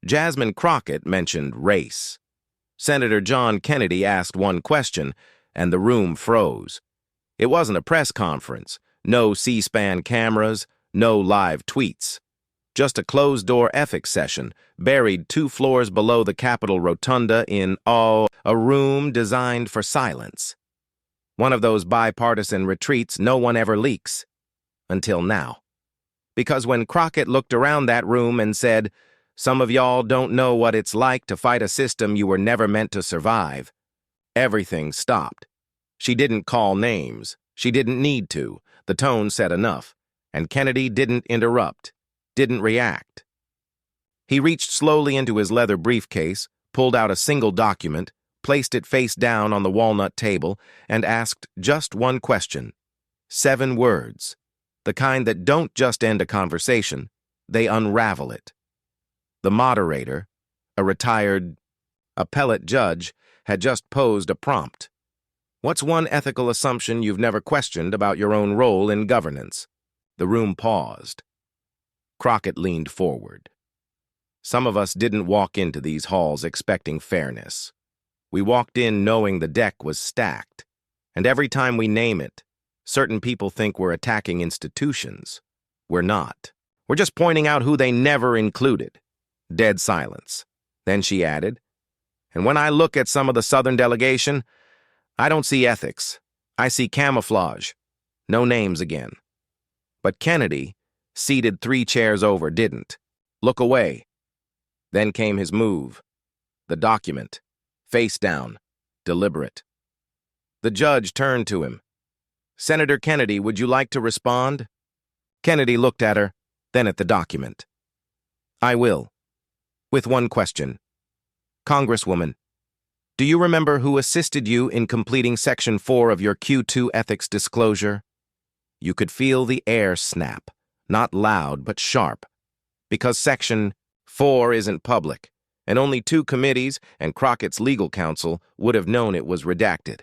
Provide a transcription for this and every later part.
Jasmine Crockett mentioned race. Senator John Kennedy asked one question, and the room froze. It wasn't a press conference, no C-SPAN cameras, no live tweets. Just a closed-door ethics session, buried 2 floors below the Capitol Rotunda in, a room designed for silence. One of those bipartisan retreats no one ever leaks. Until now. Because when Crockett looked around that room and said, "Some of y'all don't know what it's like to fight a system you were never meant to survive," everything stopped. She didn't call names. She didn't need to. The tone said enough. And Kennedy didn't interrupt, didn't react. He reached slowly into his leather briefcase, pulled out a single document, placed it face down on the walnut table, and asked just one question. 7 words. The kind that don't just end a conversation, they unravel it. The moderator, a retired appellate judge, had just posed a prompt. What's one ethical assumption you've never questioned about your own role in governance? The room paused. Crockett leaned forward. Some of us didn't walk into these halls expecting fairness. We walked in knowing the deck was stacked, and every time we name it, certain people think we're attacking institutions. We're not. We're just pointing out who they never included. Dead silence. Then she added, "And when I look at some of the Southern delegation, I don't see ethics. I see camouflage. No names again." But Kennedy, seated 3 chairs over, didn't. Look away. Then came his move. The document. Face down. Deliberate. The judge turned to him. "Senator Kennedy, would you like to respond?" Kennedy looked at her, then at the document. "I will. With one question. Congresswoman, do you remember who assisted you in completing Section 4 of your Q2 ethics disclosure?" You could feel the air snap, not loud but sharp, because Section 4 isn't public, and only 2 committees and Crockett's legal counsel would have known it was redacted.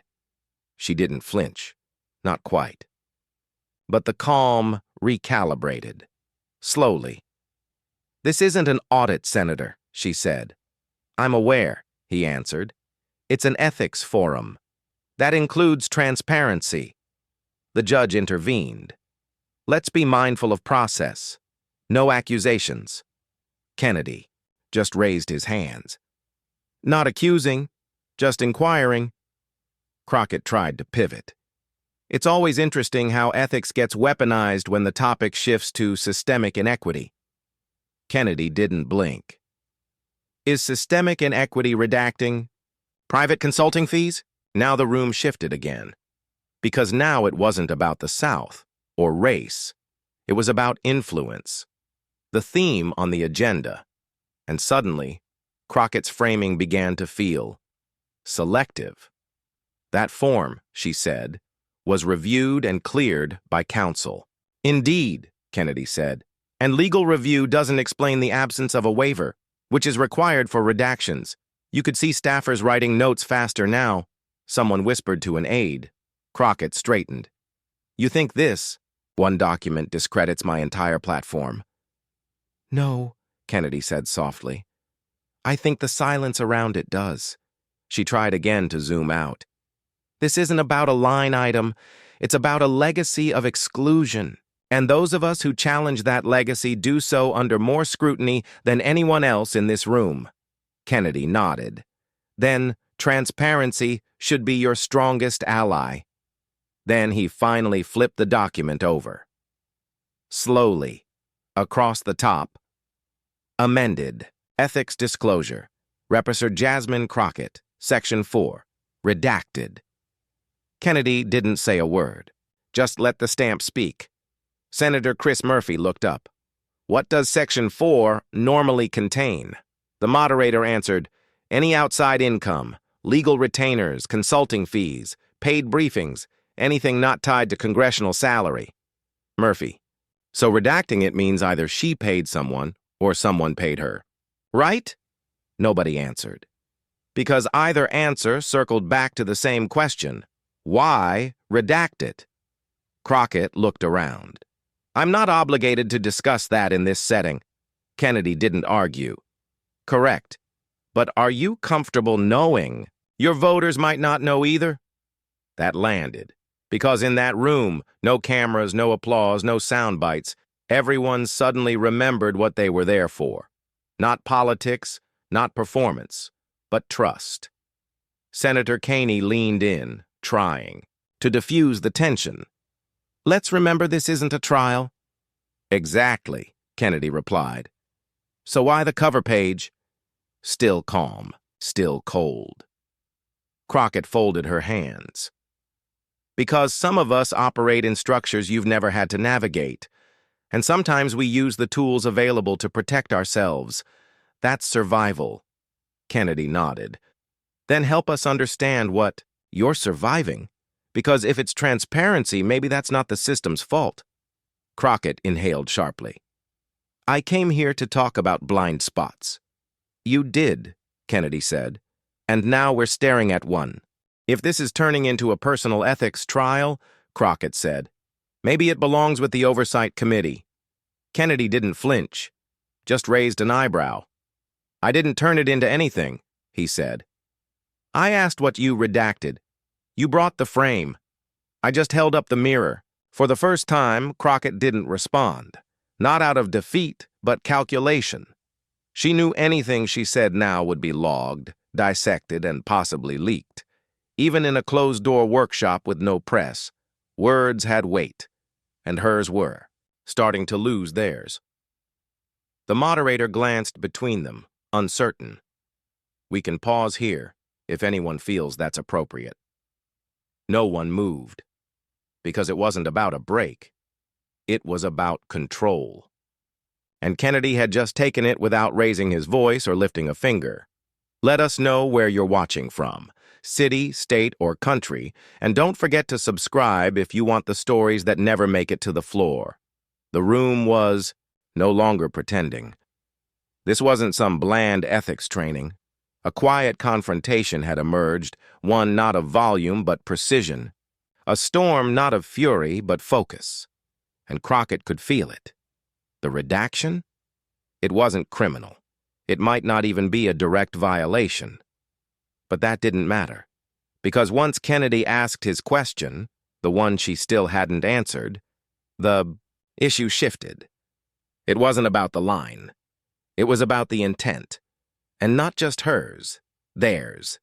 She didn't flinch. Not quite. But the calm recalibrated. Slowly. "This isn't an audit, Senator," she said. "I'm aware," he answered. "It's an ethics forum. That includes transparency." The judge intervened. "Let's be mindful of process. No accusations." Kennedy just raised his hands. "Not accusing, just inquiring." Crockett tried to pivot. It's always interesting how ethics gets weaponized when the topic shifts to systemic inequity. Kennedy didn't blink. "Is systemic inequity redacting? Private consulting fees?" Now the room shifted again. Because now it wasn't about the South or race. It was about influence. The theme on the agenda. And suddenly, Crockett's framing began to feel selective. "That form," she said, "was reviewed and cleared by counsel." "Indeed," Kennedy said, "and legal review doesn't explain the absence of a waiver, which is required for redactions. You could see staffers writing notes faster now." Someone whispered to an aide. Crockett straightened. "You think this, one document, discredits my entire platform?" "No," Kennedy said softly. "I think the silence around it does." She tried again to zoom out. "This isn't about a line item. It's about a legacy of exclusion. And those of us who challenge that legacy do so under more scrutiny than anyone else in this room." Kennedy nodded. "Then transparency should be your strongest ally." Then he finally flipped the document over. Slowly, across the top, amended, ethics disclosure, Representative Jasmine Crockett, Section 4, redacted. Kennedy didn't say a word, just let the stamp speak. Senator Chris Murphy looked up. "What does Section 4 normally contain?" The moderator answered, "Any outside income, legal retainers, consulting fees, paid briefings, anything not tied to congressional salary." Murphy: "So redacting it means either she paid someone or someone paid her. Right?" Nobody answered. Because either answer circled back to the same question. Why redact it? Crockett looked around. "I'm not obligated to discuss that in this setting." Kennedy didn't argue. Correct. But are you comfortable knowing your voters might not know either? That landed. Because in that room, no cameras, no applause, no sound bites, everyone suddenly remembered what they were there for. Not politics, not performance, but trust. Senator Caney leaned in, trying to diffuse the tension. Let's remember this isn't a trial. Exactly, Kennedy replied. So why the cover page? Still calm, still cold. Crockett folded her hands. Because some of us operate in structures you've never had to navigate, and sometimes we use the tools available to protect ourselves. That's survival. Kennedy nodded. Then help us understand what you're surviving. Because if it's transparency, maybe that's not the system's fault. Crockett inhaled sharply. I came here to talk about blind spots. You did, Kennedy said, and now we're staring at one. If this is turning into a personal ethics trial, Crockett said, maybe it belongs with the Oversight Committee. Kennedy didn't flinch, just raised an eyebrow. I didn't turn it into anything, he said. I asked what you redacted. You brought the frame. I just held up the mirror. For the first time, Crockett didn't respond. Not out of defeat, but calculation. She knew anything she said now would be logged, dissected, and possibly leaked. Even in a closed-door workshop with no press, words had weight, and hers were, starting to lose theirs. The moderator glanced between them, uncertain. We can pause here, if anyone feels that's appropriate. No one moved, because it wasn't about a break. It was about control. And Kennedy had just taken it without raising his voice or lifting a finger. Let us know where you're watching from, city, state, or country, and don't forget to subscribe if you want the stories that never make it to the floor. The room was no longer pretending. This wasn't some bland ethics training. A quiet confrontation had emerged, one not of volume but precision. A storm not of fury but focus. And Crockett could feel it. The redaction? It wasn't criminal. It might not even be a direct violation. But that didn't matter. Because once Kennedy asked his question, the one she still hadn't answered, the issue shifted. It wasn't about the line. It was about the intent. And not just hers, theirs.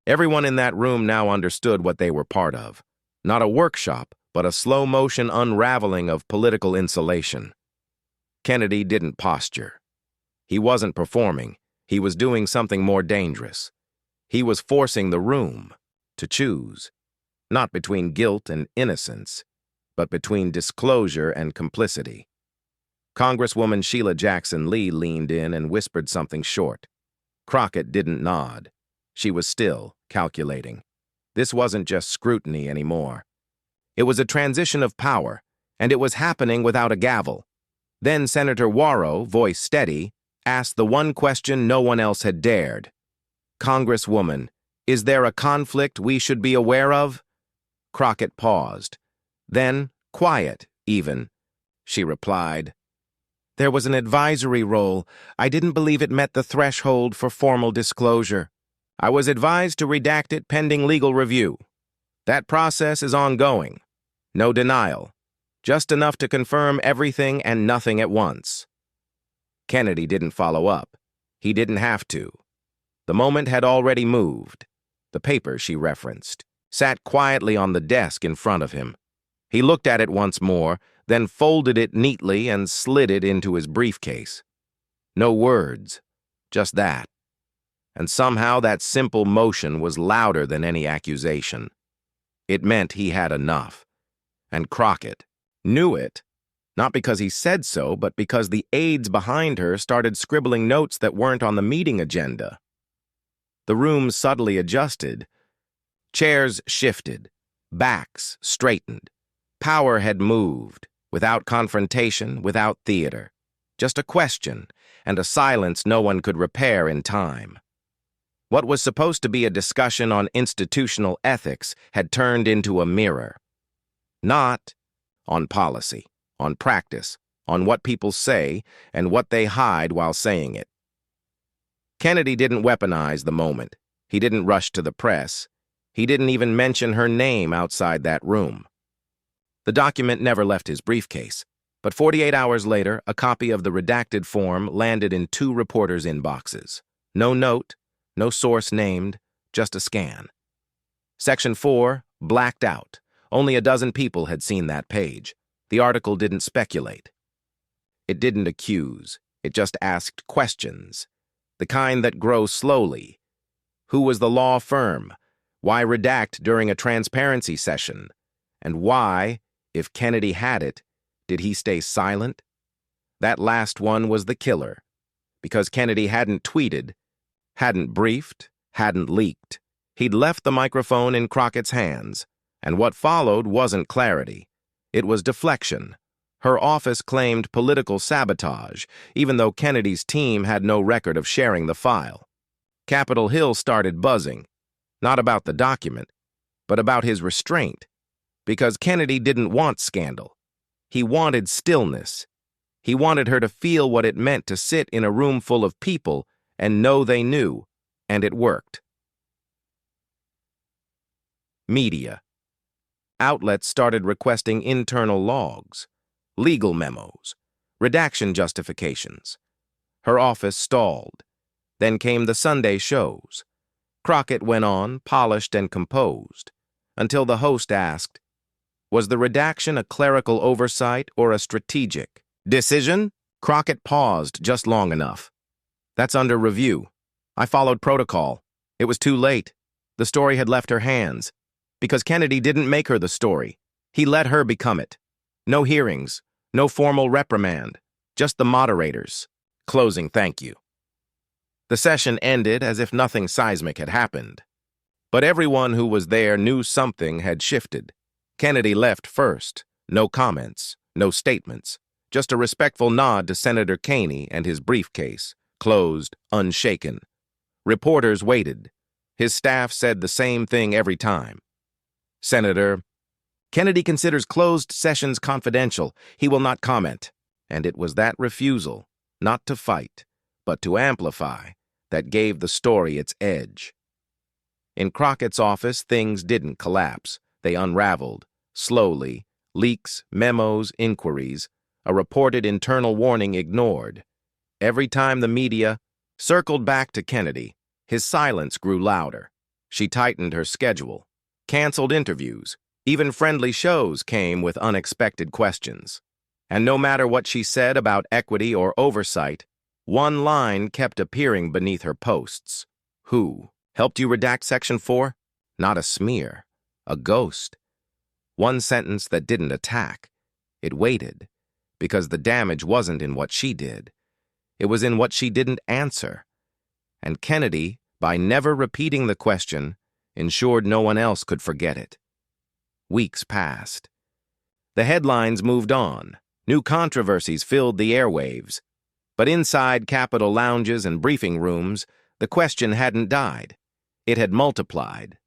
Everyone in that room now understood what they were part of. Not a workshop, but a slow-motion unraveling of political insulation. Kennedy didn't posture. He wasn't performing. He was doing something more dangerous. He was forcing the room to choose, not between guilt and innocence, but between disclosure and complicity. Congresswoman Sheila Jackson Lee leaned in and whispered something short. Crockett didn't nod. She was still calculating. This wasn't just scrutiny anymore. It was a transition of power, and it was happening without a gavel. Then Senator Warrow, voice steady, asked the one question no one else had dared. Congresswoman, is there a conflict we should be aware of? Crockett paused. Then, quiet, even, she replied. There was an advisory role. I didn't believe it met the threshold for formal disclosure. I was advised to redact it pending legal review. That process is ongoing. No denial. Just enough to confirm everything and nothing at once. Kennedy didn't follow up. He didn't have to. The moment had already moved. The paper she referenced sat quietly on the desk in front of him. He looked at it once more, then folded it neatly and slid it into his briefcase. No words, just that. And somehow that simple motion was louder than any accusation. It meant he had enough. And Crockett knew it, not because he said so, but because the aides behind her started scribbling notes that weren't on the meeting agenda. The room subtly adjusted. Chairs shifted, backs straightened. Power had moved, without confrontation, without theater. Just a question, and a silence no one could repair in time. What was supposed to be a discussion on institutional ethics had turned into a mirror. Not on policy, on practice, on what people say and what they hide while saying it. Kennedy didn't weaponize the moment. He didn't rush to the press. He didn't even mention her name outside that room. The document never left his briefcase, but 48 hours later, a copy of the redacted form landed in 2 reporters' inboxes. No note, no source named, just a scan. Section 4, blacked out. Only a dozen people had seen that page. The article didn't speculate. It didn't accuse. It just asked questions. The kind that grow slowly. Who was the law firm? Why redact during a transparency session? And why, if Kennedy had it, did he stay silent? That last one was the killer. Because Kennedy hadn't tweeted, hadn't briefed, hadn't leaked. He'd left the microphone in Crockett's hands, and what followed wasn't clarity. It was deflection. Her office claimed political sabotage, even though Kennedy's team had no record of sharing the file. Capitol Hill started buzzing, not about the document, but about his restraint, because Kennedy didn't want scandal. He wanted stillness. He wanted her to feel what it meant to sit in a room full of people and know they knew, and it worked. Media. Outlets started requesting internal logs, legal memos, redaction justifications. Her office stalled. Then came the Sunday shows. Crockett went on, polished and composed, until the host asked, "Was the redaction a clerical oversight or a strategic decision?" Crockett paused just long enough. "That's under review. I followed protocol. It was too late. The story had left her hands. Because Kennedy didn't make her the story. He let her become it. No hearings, no formal reprimand, just the moderators. Closing thank you." The session ended as if nothing seismic had happened. But everyone who was there knew something had shifted. Kennedy left first. No comments, no statements. Just a respectful nod to Senator Caney and his briefcase, closed, unshaken. Reporters waited. His staff said the same thing every time. "Senator, Kennedy considers closed sessions confidential. He will not comment." And it was that refusal, not to fight, but to amplify, that gave the story its edge. In Crockett's office, things didn't collapse. They unraveled, slowly, leaks, memos, inquiries, a reported internal warning ignored. Every time the media circled back to Kennedy, his silence grew louder. She tightened her schedule, canceled interviews. Even friendly shows came with unexpected questions. And no matter what she said about equity or oversight, one line kept appearing beneath her posts. "Who helped you redact Section 4? Not a smear, a ghost." One sentence that didn't attack. It waited, because the damage wasn't in what she did. It was in what she didn't answer. And Kennedy, by never repeating the question, ensured no one else could forget it. Weeks passed. The headlines moved on. New controversies filled the airwaves. But inside Capitol lounges and briefing rooms, the question hadn't died. It had multiplied.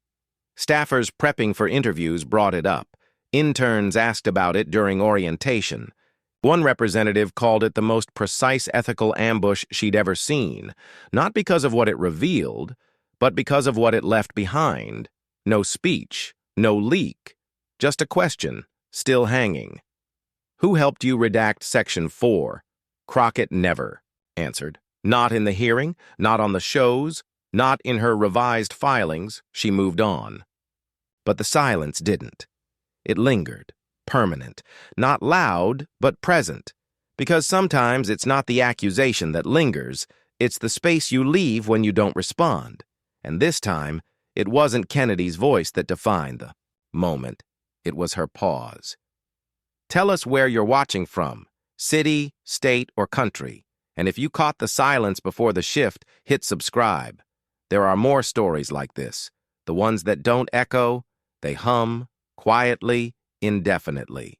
Staffers prepping for interviews brought it up. Interns asked about it during orientation. One representative called it the most precise ethical ambush she'd ever seen, not because of what it revealed, but because of what it left behind. No speech, no leak, just a question, still hanging. "Who helped you redact Section 4? Crockett never answered. Not in the hearing, not on the shows, not in her revised filings. She moved on. But the silence didn't. It lingered, permanent, not loud, but present. Because sometimes it's not the accusation that lingers, it's the space you leave when you don't respond. And this time, it wasn't Kennedy's voice that defined the moment. It was her pause. Tell us where you're watching from, city, state, or country. And if you caught the silence before the shift, hit subscribe. There are more stories like this. The ones that don't echo, they hum, quietly, indefinitely.